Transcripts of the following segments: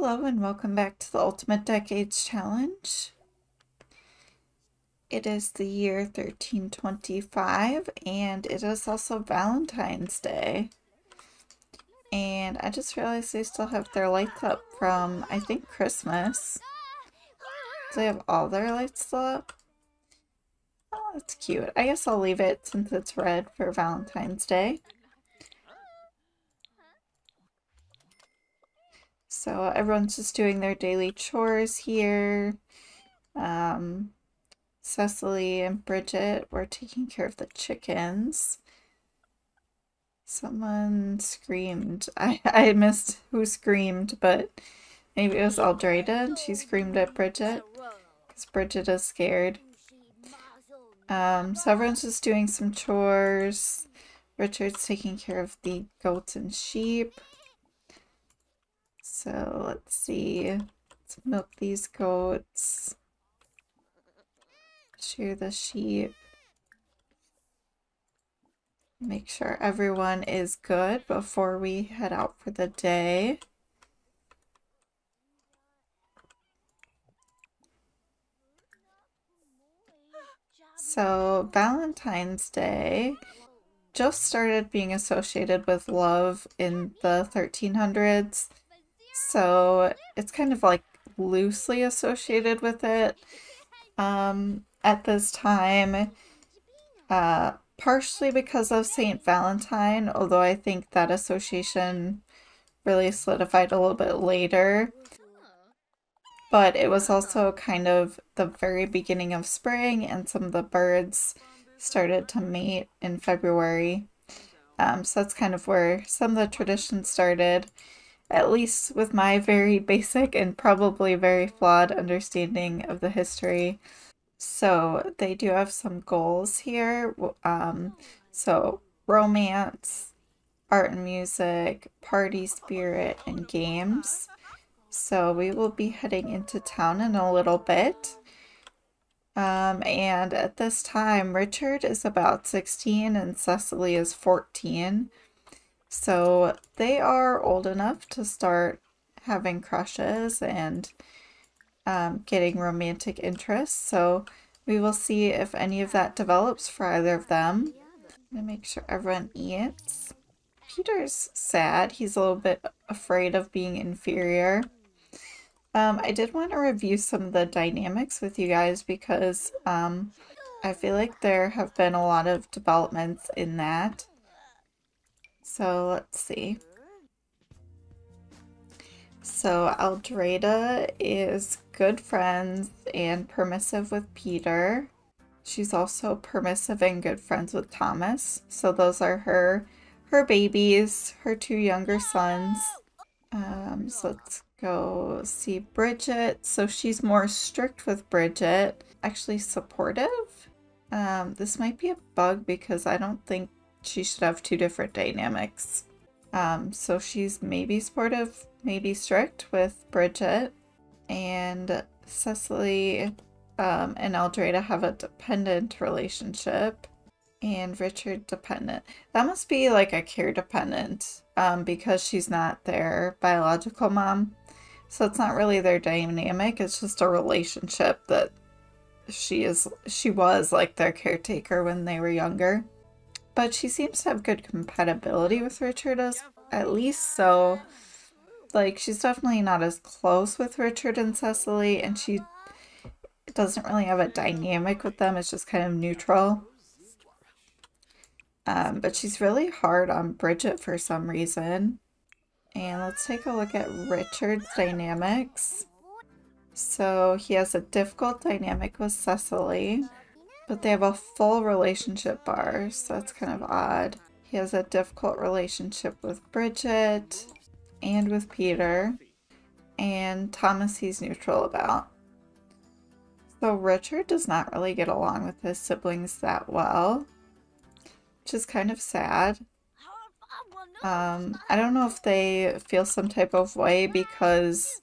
Hello and welcome back to the Ultimate Decades Challenge. It is the year 1325 and it is also Valentine's Day. And I just realized they still have their lights up from, I think, Christmas. Do they have all their lights still up? Oh, that's cute. I guess I'll leave it since it's red for Valentine's Day. So everyone's just doing their daily chores here. Cecily and Bridget were taking care of the chickens. Someone screamed. I missed who screamed, but maybe it was Aldreda and she screamed at Bridget because Bridget is scared. So everyone's just doing some chores. Richard's taking care of the goats and sheep. So let's see. Let's milk these goats. Shear the sheep. Make sure everyone is good before we head out for the day. So Valentine's Day just started being associated with love in the 1300s. So it's kind of like loosely associated with it at this time. Partially because of Saint Valentine, although I think that association really solidified a little bit later. But it was also kind of the very beginning of spring, and some of the birds started to mate in February. So that's kind of where some of the traditions started, at least with my very basic and probably very flawed understanding of the history. So they do have some goals here. So romance, art and music, party spirit, and games. So we will be heading into town in a little bit. And at this time, Richard is about 16 and Cecily is 14. So they are old enough to start having crushes and getting romantic interests, so we will see if any of that develops for either of them. I'm gonna make sure everyone eats. Peter's sad. He's a little bit afraid of being inferior. I did want to review some of the dynamics with you guys because I feel like there have been a lot of developments in that. So let's see. So Aldreda is good friends and permissive with Peter. She's also permissive and good friends with Thomas. So those are her babies, her two younger sons. So let's go see Bridget. So she's more strict with Bridget, actually supportive. This might be a bug because I don't think she should have two different dynamics. So she's maybe supportive, maybe strict with Bridget, and Cecily and Aldreda have a dependent relationship, and Richard dependent. That must be like a care dependent because she's not their biological mom. So it's not really their dynamic, it's just a relationship that she was like their caretaker when they were younger. But she seems to have good compatibility with Richard at least, so like she's definitely not as close with Richard and Cecily, and she doesn't really have a dynamic with them. It's just kind of neutral. But she's really hard on Bridget for some reason. And let's take a look at Richard's dynamics. So he has a difficult dynamic with Cecily, but they have a full relationship bar, so that's kind of odd. He has a difficult relationship with Bridget and with Peter, and Thomas he's neutral about. So Richard does not really get along with his siblings that well, which is kind of sad. I don't know if they feel some type of way because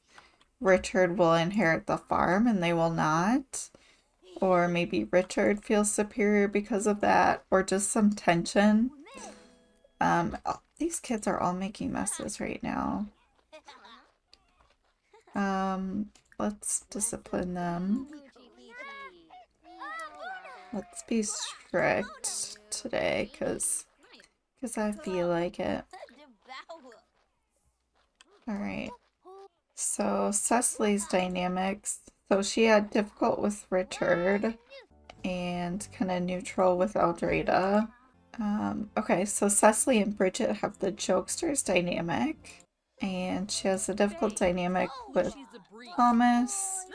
Richard will inherit the farm and they will not. Or maybe Richard feels superior because of that, or just some tension. These kids are all making messes right now. Let's discipline them. Let's be strict today, because I feel like it. Alright. So, Cecily's dynamics. So, she had difficult with Richard and kind of neutral with Eldreda. Okay, so Cecily and Bridget have the jokesters dynamic. And she has a difficult dynamic with Thomas.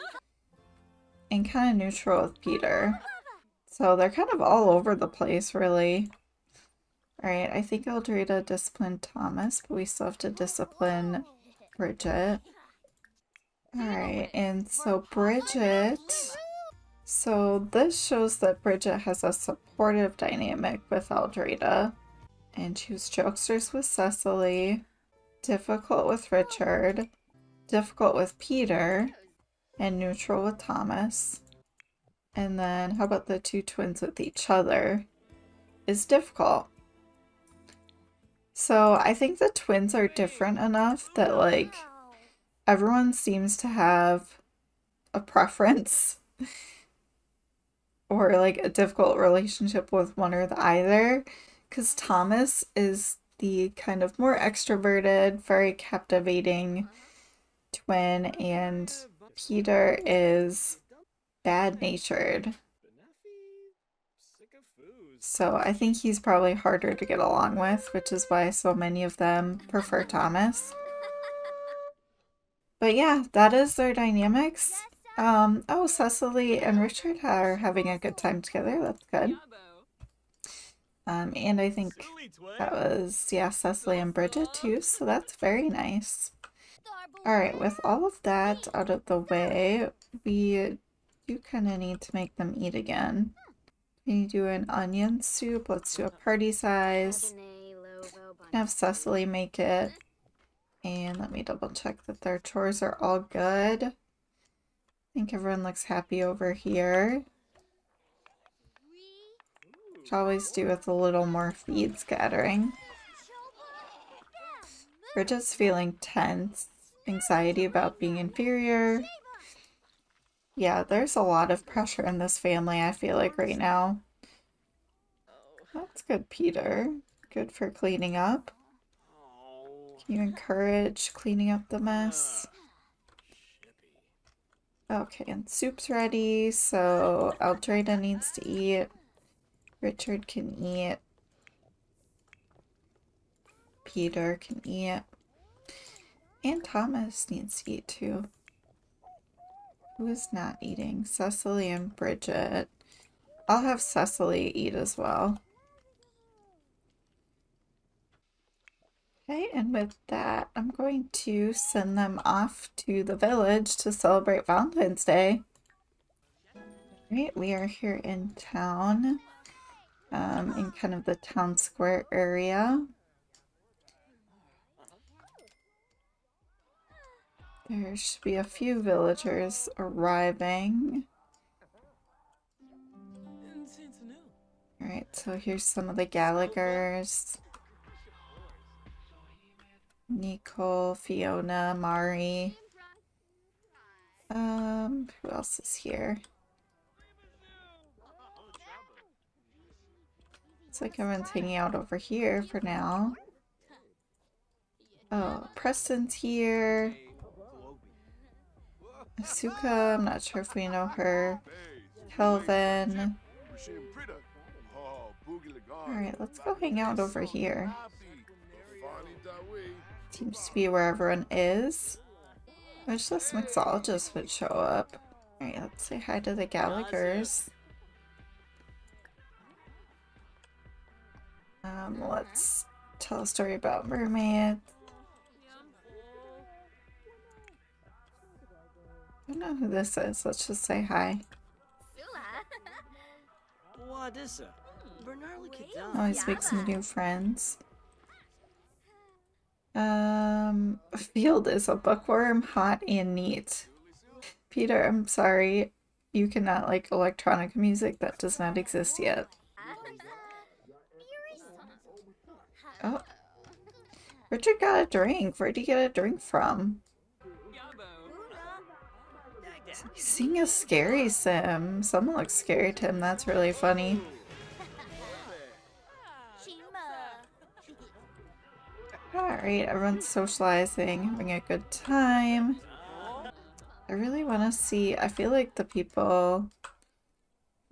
And kind of neutral with Peter. So they're kind of all over the place, really. Alright, I think Eldreda disciplined Thomas, but we still have to discipline Bridget. Alright, and so Bridget... So this shows that Bridget has a supportive dynamic with Eldreda. And she was jokesters with Cecily, difficult with Richard, difficult with Peter, and neutral with Thomas. And then how about the two twins with each other? Is difficult. So I think the twins are different enough that like everyone seems to have a preference or like a difficult relationship with one or the either, because Thomas is the kind of more extroverted, very captivating twin, and Peter is bad-natured. So I think he's probably harder to get along with, which is why so many of them prefer Thomas. But yeah, that is their dynamics. Oh, Cecily and Richard are having a good time together. That's good. And I think that was, yeah, Cecily and Bridget too, so that's very nice. Alright, with all of that out of the way, we do kind of need to make them eat again. Can you do an onion soup? Let's do a party size. Have Cecily make it. And let me double check that their chores are all good. I think everyone looks happy over here. Should always do with a little more feed scattering. Bridget's feeling tense, anxiety about being inferior. Yeah, there's a lot of pressure in this family, I feel like, right now. That's good, Peter. Good for cleaning up. Can you encourage cleaning up the mess? Okay, and soup's ready, so Eldreda needs to eat. Richard can eat. Peter can eat. And Thomas needs to eat too. Who is not eating? Cecily and Bridget. I'll have Cecily eat as well. Okay, and with that, I'm going to send them off to the village to celebrate Valentine's Day. Right, we are here in town, in kind of the town square area. There should be a few villagers arriving. Alright, so here's some of the Gallaghers. Nicole, Fiona, Mari. Who else is here? Looks like everyone's hanging out over here for now. Oh, Preston's here. Asuka, I'm not sure if we know her. Kelvin. Alright, let's go hang out over here. Seems to be where everyone is. I wish this mixologist would show up. Alright, let's say hi to the Gallaghers. Let's tell a story about mermaids. I don't know who this is. Let's just say hi. Always make some new friends. Field is a bookworm, hot and neat. Peter, I'm sorry. You cannot like electronic music. That does not exist yet. Oh. Richard got a drink. Where'd he get a drink from? He's seeing a scary sim. Someone looks scary to him. That's really funny. Alright, everyone's socializing, having a good time. I really want to see, I feel like the people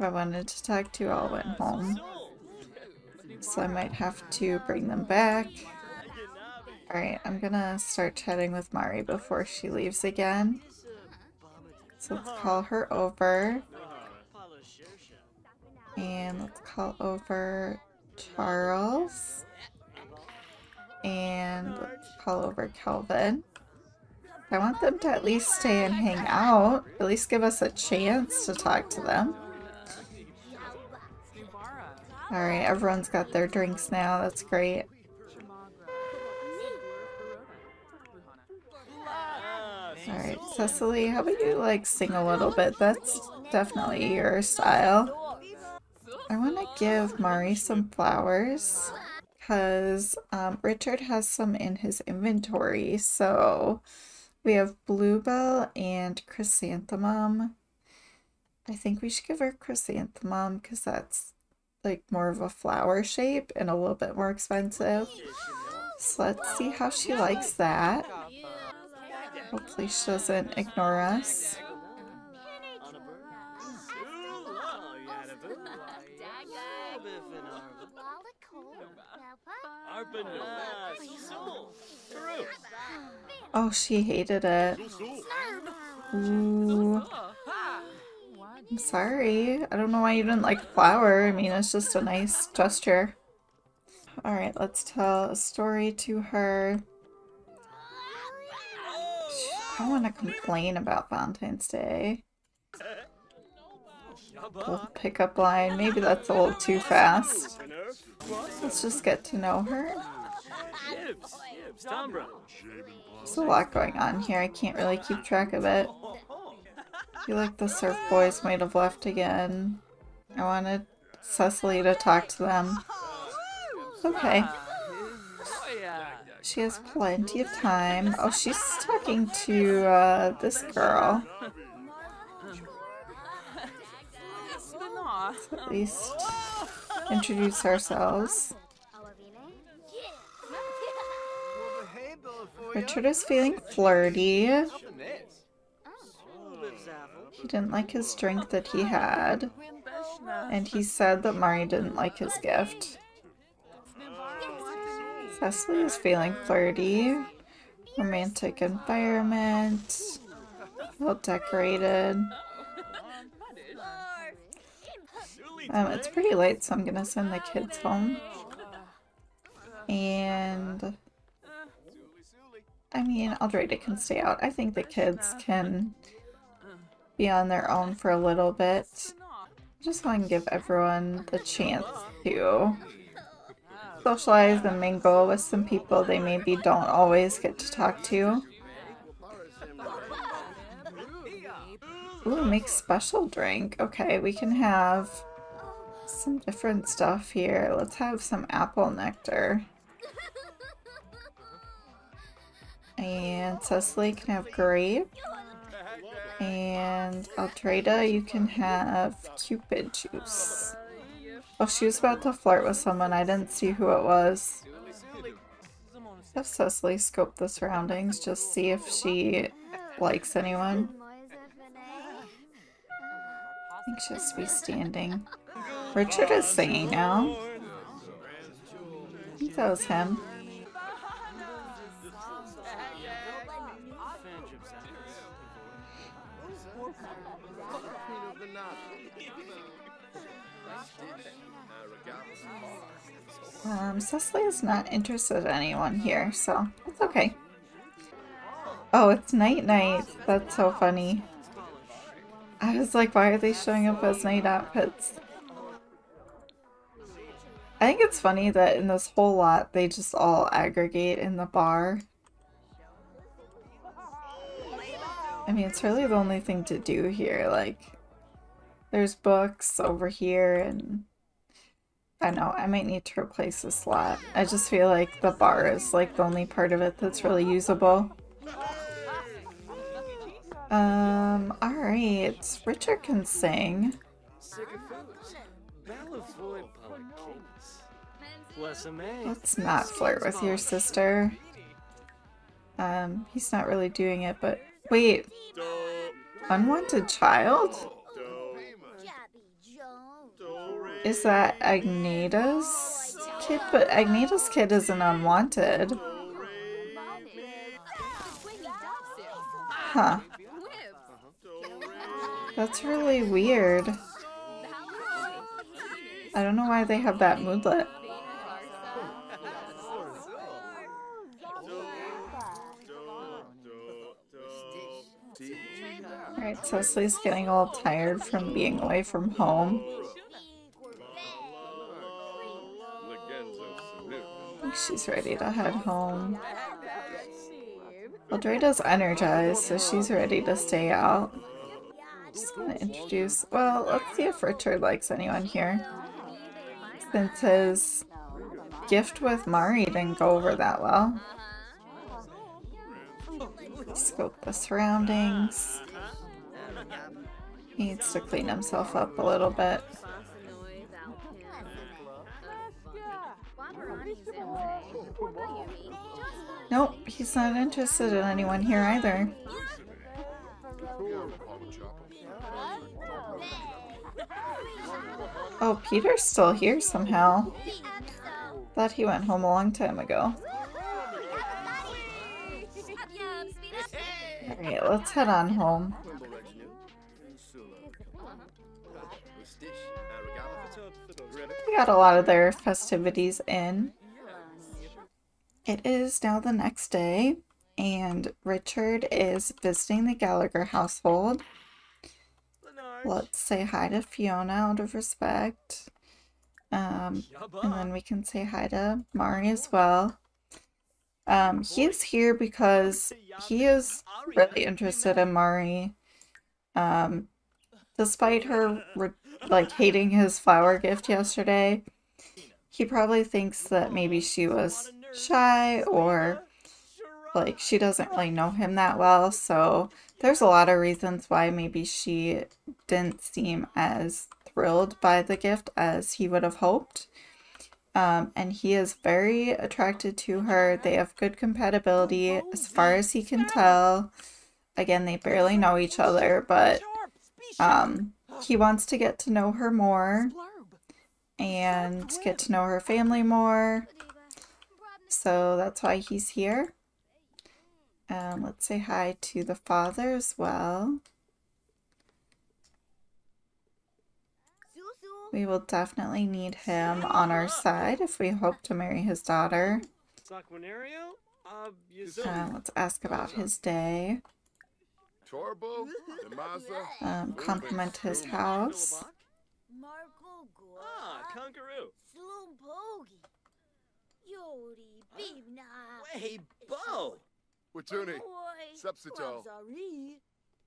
I wanted to talk to all went home. So I might have to bring them back. Alright, I'm gonna start chatting with Mari before she leaves again. So let's call her over. And let's call over Charles. And let's call over Kelvin. I want them to at least stay and hang out. At least give us a chance to talk to them. Alright, everyone's got their drinks now. That's great. Alright, Cecily, how about you like sing a little bit? That's definitely your style. I want to give Mari some flowers because Richard has some in his inventory. So we have bluebell and chrysanthemum. I think we should give her chrysanthemum because that's like more of a flower shape and a little bit more expensive. So let's see how she likes that. Hopefully she doesn't ignore us. Oh, she hated it. Ooh. I'm sorry. I don't know why you didn't like flower. I mean, it's just a nice gesture. Alright, let's tell a story to her. I want to complain about Valentine's Day. Little pickup line. Maybe that's a little too fast. Let's just get to know her. There's a lot going on here. I can't really keep track of it. I feel like the surf boys might have left again. I wanted Cecily to talk to them. It's okay. She has plenty of time. Oh, she's talking to this girl. Let's at least introduce ourselves. Richard is feeling flirty. He didn't like his drink that he had. And he said that Mari didn't like his gift. Cecily is feeling flirty. Romantic environment. Well decorated. It's pretty late, so I'm gonna send the kids home. And I mean, Aldrada can stay out. I think the kids can be on their own for a little bit. I just want to give everyone the chance to socialize and mingle with some people they maybe don't always get to talk to. Ooh, make special drink. Okay, we can have some different stuff here. Let's have some apple nectar. And Cecily can have grape. And Aldrada, you can have Cupid juice. Oh, she was about to flirt with someone. I didn't see who it was. Have Cecily scope the surroundings, just see if she likes anyone. I think she has to be standing. Richard is singing now. I think that was him. Cecily is not interested in anyone here, so it's okay. Oh, it's night-night. That's so funny. I was like, why are they showing up as night outfits? I think it's funny that in this whole lot, they just all aggregate in the bar. I mean, it's really the only thing to do here. Like, there's books over here, and I know, I might need to replace this lot. I just feel like the bar is like the only part of it that's really usable. Alright. Richard can sing. Let's not flirt with your sister. He's not really doing it, but wait. Unwanted child? Is that Agneta's kid? But Agneta's kid isn't unwanted. Huh. That's really weird. I don't know why they have that moodlet. Alright, Cecily's getting all tired from being away from home. I think she's ready to head home. Aldreda's energized, so she's ready to stay out. Just gonna introduce... Well, let's see if Richard likes anyone here. Since his gift with Mari didn't go over that well. Scope the surroundings. He needs to clean himself up a little bit. Nope, he's not interested in anyone here either. Oh, Peter's still here somehow. Thought he went home a long time ago. Alright, let's head on home. We got a lot of their festivities in. It is now the next day, and Richard is visiting the Gallagher household. Let's say hi to Fiona out of respect. And then we can say hi to Mari as well. He is here because he is really interested in Mari. Despite her hating his flower gift yesterday, he probably thinks that maybe she was shy or like she doesn't really know him that well. So there's a lot of reasons why maybe she didn't seem as thrilled by the gift as he would have hoped. And he is very attracted to her. They have good compatibility as far as he can tell. Again, they barely know each other, but he wants to get to know her more and get to know her family more. So that's why he's here. Let's say hi to the father as well. We will definitely need him on our side if we hope to marry his daughter. Let's ask about his day. Compliment his house. Hey, Bo! Watuni, Subsito,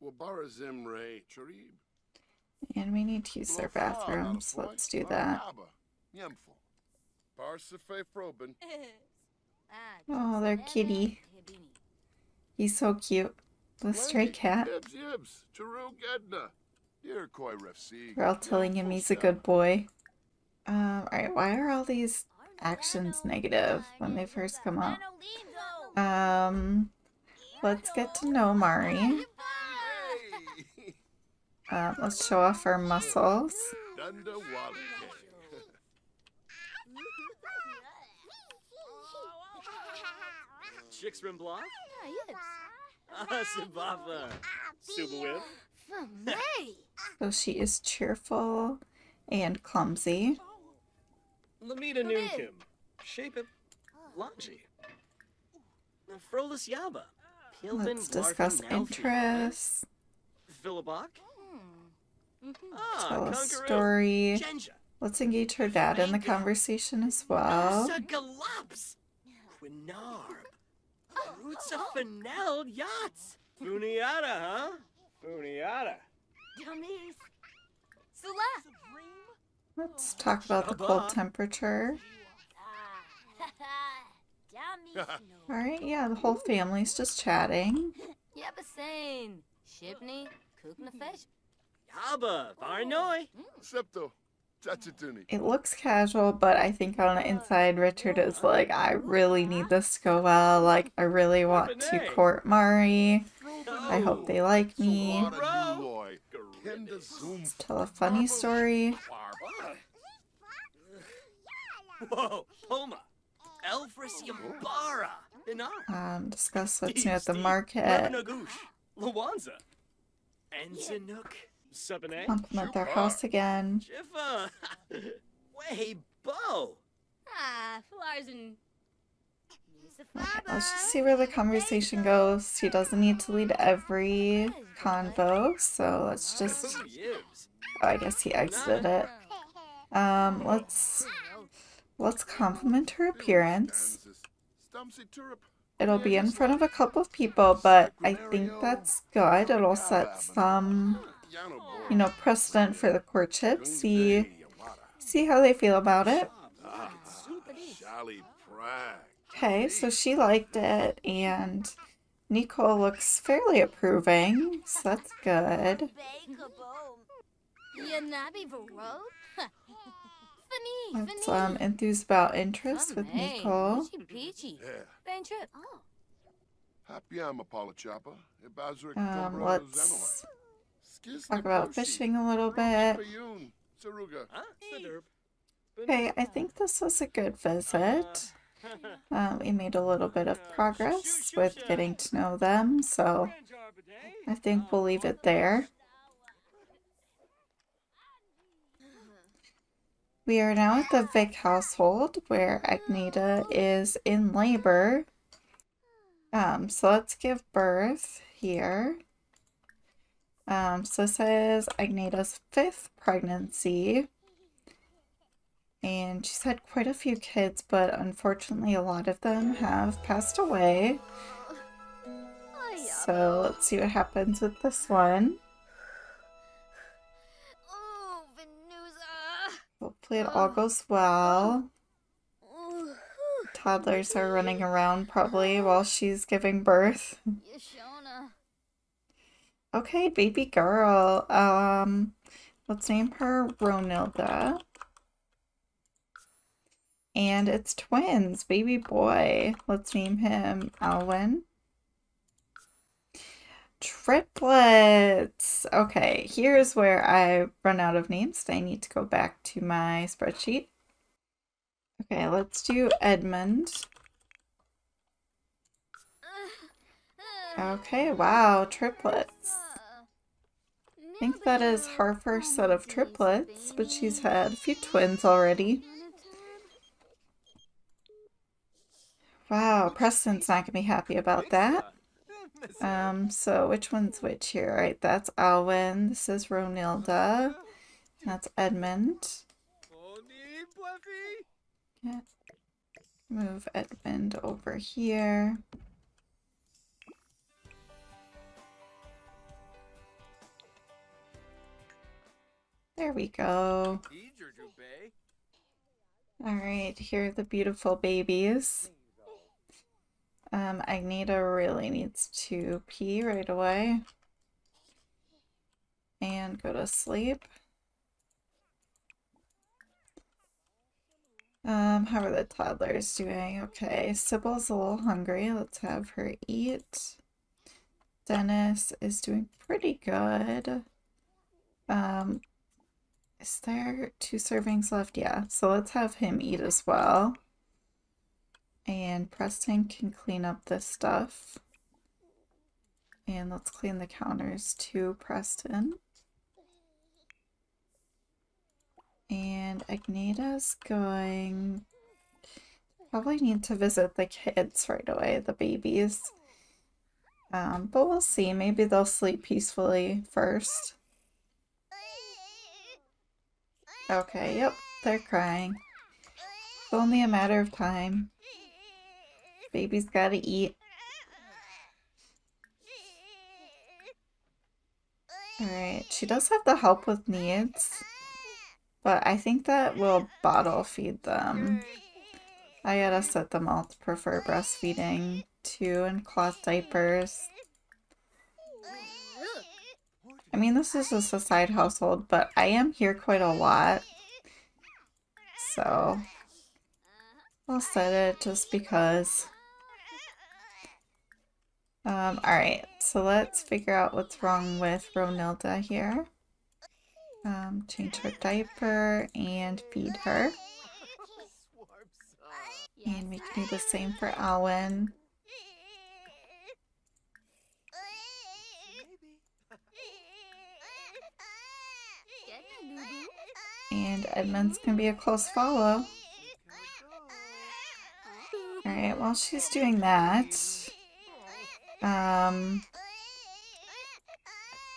Wabarazimre, Charib. And we need to use their bathrooms. Let's do that. Oh, their kitty. He's so cute. The stray cat. We're all telling him he's a good boy. Alright, why are all these actions negative when they first come up? Let's get to know Mari. Let's show off our muscles. So she is cheerful and clumsy. Lamita Noonkim, Shape it, Longy. Frolis Yaba. Let's discuss interests. Philibok. Tell a story. Let's engage her dad in the conversation as well. Galops. Quinarb. Roots of Fennel Yachts. Funiata, huh? Funiata. Let's talk about the cold temperature. Alright, yeah, the whole family's just chatting. Shipney, Kuknafish. Yaba, Varnoy. Septo. Tachatuni. It looks casual, but I think on the inside, Richard is like, I really need this to go well. Like, I really want to court Mari. I hope they like me. Tell a funny story. Whoa, Homa. Elfris Yambara. Discuss what's new at the market. Lawanza. Enzanuk. Sabane. Compliment their house again. Jiffa. Way, Bo. Flarzen. Okay, let's just see where the conversation goes. He doesn't need to lead every convo, so let's just... Oh, I guess he exited it. Let's compliment her appearance. It'll be in front of a couple of people, but I think that's good. It'll set some, you know, precedent for the courtship. See how they feel about it. Okay, so she liked it, and Nicole looks fairly approving, so that's good. Let's enthuse about interest with Nicole. Let's talk about fishing a little bit. Okay, I think this was a good visit. We made a little bit of progress with getting to know them, so I think we'll leave it there. We are now at the Vic household where Agneta is in labor. So let's give birth here. So this is Agneta's 5th pregnancy. And she's had quite a few kids, but unfortunately a lot of them have passed away. So let's see what happens with this one. Hopefully it all goes well. Toddlers are running around probably while she's giving birth. Okay, baby girl. Let's name her Ronilda. And it's twins, baby boy. Let's name him Alwyn. Triplets. Okay, here's where I run out of names. I need to go back to my spreadsheet. Okay, let's do Edmund. Okay, wow, triplets. I think that is her first set of triplets, but she's had a few twins already. Wow, Preston's not gonna be happy about that. So which one's which here? Right, that's Alwyn. This is Ronilda. That's Edmund. Yeah. Move Edmund over here. There we go. Alright, here are the beautiful babies. Agneta really needs to pee right away and go to sleep. How are the toddlers doing? Okay, Sybil's a little hungry. Let's have her eat. Dennis is doing pretty good. Is there 2 servings left? Yeah, so let's have him eat as well. And Preston can clean up this stuff. And let's clean the counters too, Preston. And Agneta's going... Probably need to visit the kids right away, the babies. But we'll see. Maybe they'll sleep peacefully first. Okay, yep, they're crying. It's only a matter of time. Baby's gotta eat. Alright, she does have the help with needs, but I think that we'll bottle feed them. I gotta set them all to prefer breastfeeding too, and cloth diapers. I mean, this is just a side household, but I am here quite a lot. So I'll set it just because. Alright, so let's figure out what's wrong with Ronilda here. Change her diaper and feed her. And we can do the same for Alwyn. And Edmund's gonna be a close follow. Alright, while she's doing that,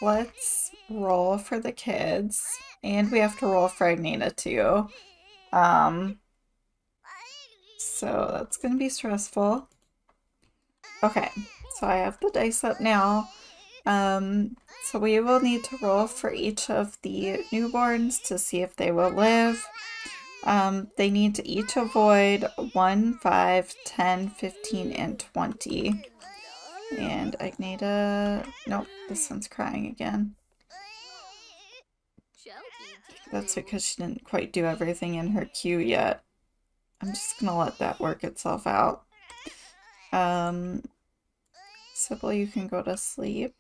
let's roll for the kids. And we have to roll for Agneta too. So that's gonna be stressful. Okay, so I have the dice up now. So we will need to roll for each of the newborns to see if they will live. They need to each avoid 1, 5, 10, 15, and 20. And Agneta... Nope, this one's crying again. That's because she didn't quite do everything in her queue yet. I'm just gonna let that work itself out. Sybil, you can go to sleep.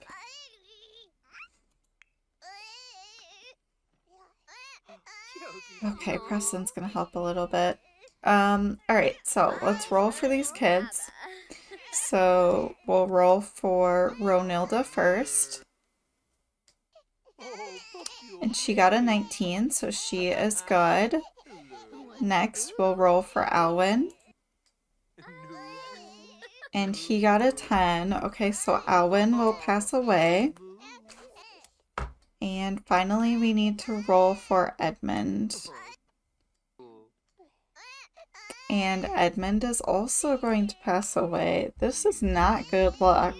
Okay, Preston's gonna help a little bit. Alright, so let's roll for these kids. So we'll roll for Ronilda first. And she got a 19, so she is good. Next, we'll roll for Alwyn. And he got a 10. Okay, so Alwyn will pass away. And finally, we need to roll for Edmund. And Edmund is also going to pass away. This is not good luck.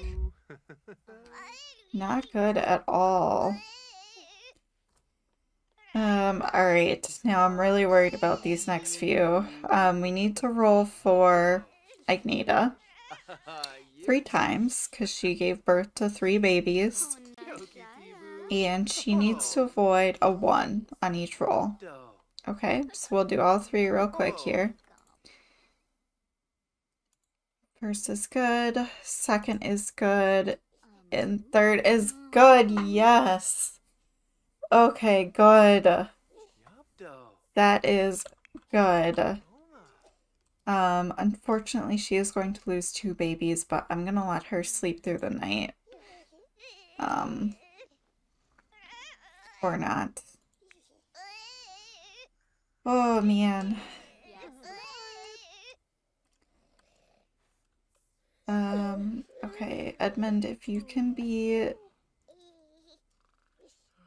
Not good at all. Alright, now I'm really worried about these next few. We need to roll for Agneta 3 times, because she gave birth to 3 babies. And she needs to avoid a 1 on each roll. Okay, so we'll do all 3 real quick here. First is good, second is good, and third is good, yes! Okay, good. That is good. Unfortunately, she is going to lose 2 babies, but I'm gonna let her sleep through the night. Or not. Oh, man. Okay, Edmund, if you can be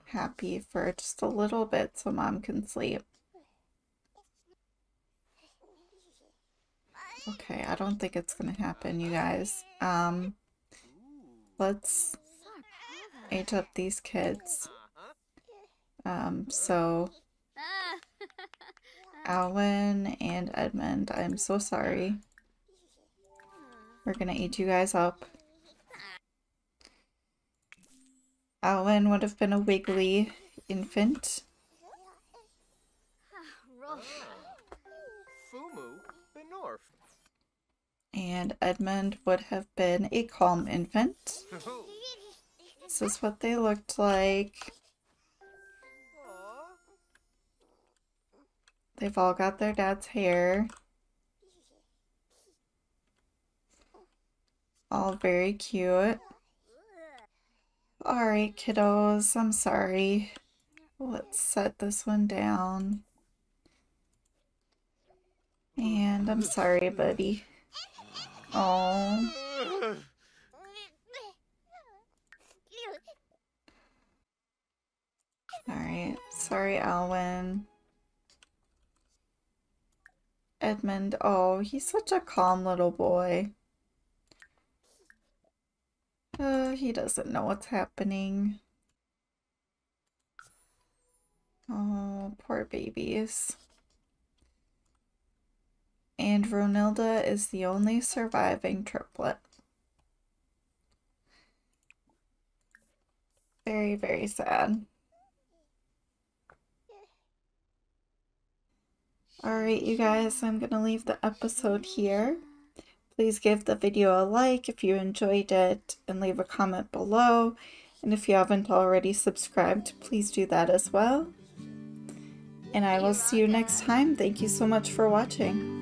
happy for just a little bit so Mom can sleep. Okay, I don't think it's gonna happen, you guys. Let's age up these kids. So Alwyn and Edmund, I'm so sorry. We're gonna age you guys up. Alwyn would have been a wiggly infant. And Edmund would have been a calm infant. This is what they looked like. They've all got their dad's hair. All very cute. Alright, kiddos, I'm sorry. Let's set this one down. And I'm sorry, buddy. Oh. Alright, sorry, Alwyn. Edmund, oh, he's such a calm little boy. He doesn't know what's happening. Oh, poor babies. And Ronilda is the only surviving triplet. Very, very sad. Alright, you guys, I'm gonna leave the episode here. Please give the video a like if you enjoyed it and leave a comment below. And if you haven't already subscribed, please do that as well. And I will see you next time. Thank you so much for watching.